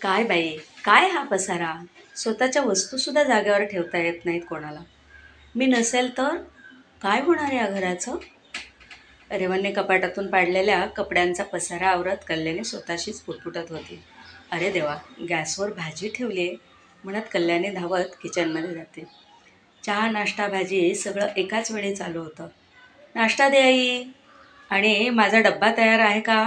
काय बाई, काय हा पसारा. स्वतःच्या वस्तूसुद्धा जागेवर ठेवता येत नाहीत कोणाला. मी नसेल तर काय होणार या घराचं. रेवणने कपाटातून पाडलेल्या कपड्यांचा पसारा आवरत कल्याणी स्वतःशीच पुटपुटत होती. अरे देवा, गॅसवर भाजी ठेवली आहे म्हणत कल्याणी धावत किचनमध्ये जाते. चहा नाश्ता भाजी सगळं एकाच वेळी चालू होतं. नाश्ता दे आई. आणि माझा डब्बा तयार आहे का.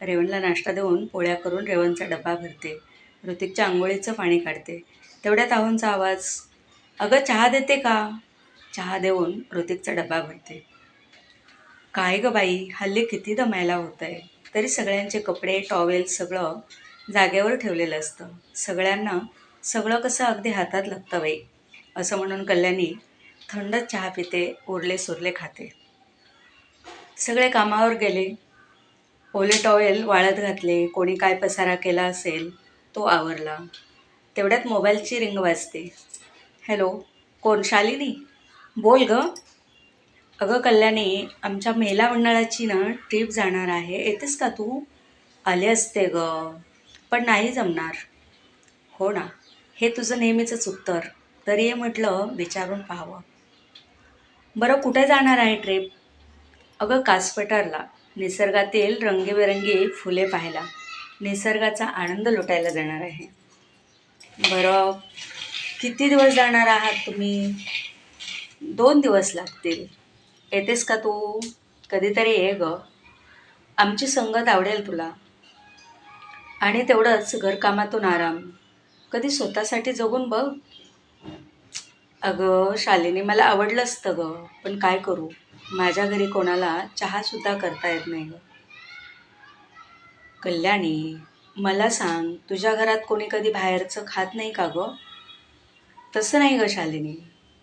रेवणला नाश्ता देऊन पोळ्या करून रेवणचा डबा भरते. ऋतिकच्या आंघोळीचं पाणी काढते. तेवढ्यात आहोंचा आवाज. अगं चहा देते का. चहा देऊन ऋतिकचा डबा भरते. काय गं बाई, हल्ली किती दमायला होत आहे. तरी सगळ्यांचे कपडे टॉवेल सगळं जागेवर ठेवलेलं असतं. सगळ्यांना सगळं कसं अगदी हातात लागतं बाई. असं म्हणून कल्याणी थंडच चहा पिते, उरले सुरले खाते. सगळे कामावर गेले. ओले टॉवेल वाळत घातले. कोणी काय पसारा केला असेल तो आवरला. तेवढ्यात मोबाईलची रिंग वाजते. हॅलो, कोण. शालिनी. बोल ग. अगं कल्याणी, आमच्या महिला मंडळाची ना ट्रिप जाणार आहे, येतेस का तू. आले असते ग, पण नाही जमणार. हो ना, हे तुझं नेहमीचंच उत्तर. तरी हे म्हटलं विचारून पाहावं. बरं, कुठे जाणार आहे ट्रिप. अगं कासपठारला. निसर्गातील रंगीबेरंगी फुले पाहायला, निसर्गाचा आनंद लुटायला जाणार आहे. बरं, किती दिवस जाणार आहात तुम्ही. 2 दिवस लागतील. येतेस का तू. कधीतरी ये ग, आमची संगत आवडेल तुला. आणि तेवढंच घरकामातून आराम. कधी स्वतःसाठी जगून बघ. अगं शालिनी, मला आवडलं असतं ग, पण काय करू. माझ्या घरी कोणाला चहासुद्धा करता येत नाही ग. कल्याणी, मला सांग, तुझ्या घरात कोणी कधी बाहेरचं खात नाही का गं. तसं नाही ग शालिनी,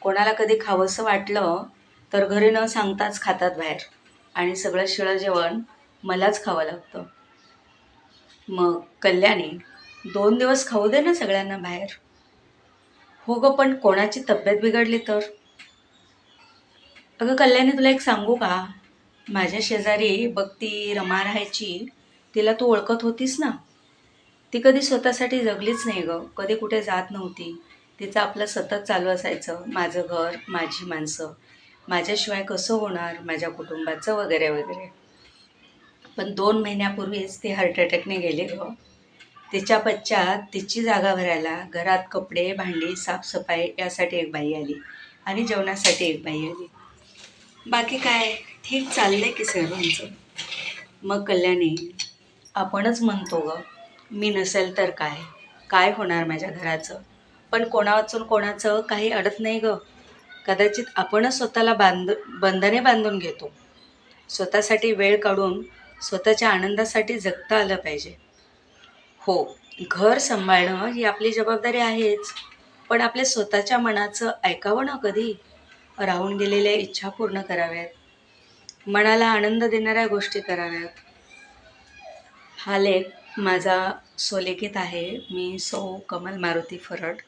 कोणाला कधी खावंसं वाटलं तर घरी न सांगताच खातात बाहेर. आणि सगळं शिळं जेवण मलाच खावं लागतं. मग कल्याणी, 2 दिवस खाऊ दे ना सगळ्यांना बाहेर. हो ग, पण कोणाची तब्येत बिघडली तर. अगं कल्याणी, तुला एक सांगू का. माझ्या शेजारी बघ ती रमा राहायची, तिला तू ओळखत होतीस ना. ती कधी स्वतःसाठी जगलीच नाही ग, कधी कुठे जात नव्हती. तिचं आपलं सतत चालू असायचं, माझं घर, माझी माणसं, माझ्याशिवाय कसं होणार माझ्या कुटुंबाचं, वगैरे वगैरे. पण 2 महिन्यापूर्वीच ती हार्ट अटॅकने गेली ग. तिच्या पश्चात तिची जागा भरायला घरात कपडे, भांडी, साफसफाई यासाठी एक बाई आली आणि जेवणासाठी एक बाई आली. बाकी काय, ठीक चाललंय की सर्वांचं. मग कल्याणी, आपणच म्हणतो ग, मी नसेल तर काय, काय होणार माझ्या घराचं. पण कोणावाचून कोणाचं काही अडत नाही ग. कदाचित आपणच स्वतःला बंधने बांधून घेतो. स्वतःसाठी वेळ काढून स्वतःच्या आनंदासाठी जगता आलं पाहिजे. हो, घर सांभाळणं ही आपली जबाबदारी आहेच, पण आपल्या स्वतःच्या मनाचं ऐकावं ना कधी. राहून गेलेल्या इच्छा पूर्ण कराव्यात. मनाला आनंद देणाऱ्या गोष्टी कराव्यात. हा लेख माझा स्वलिखित आहे. मी सौ कमल मारुती फरट.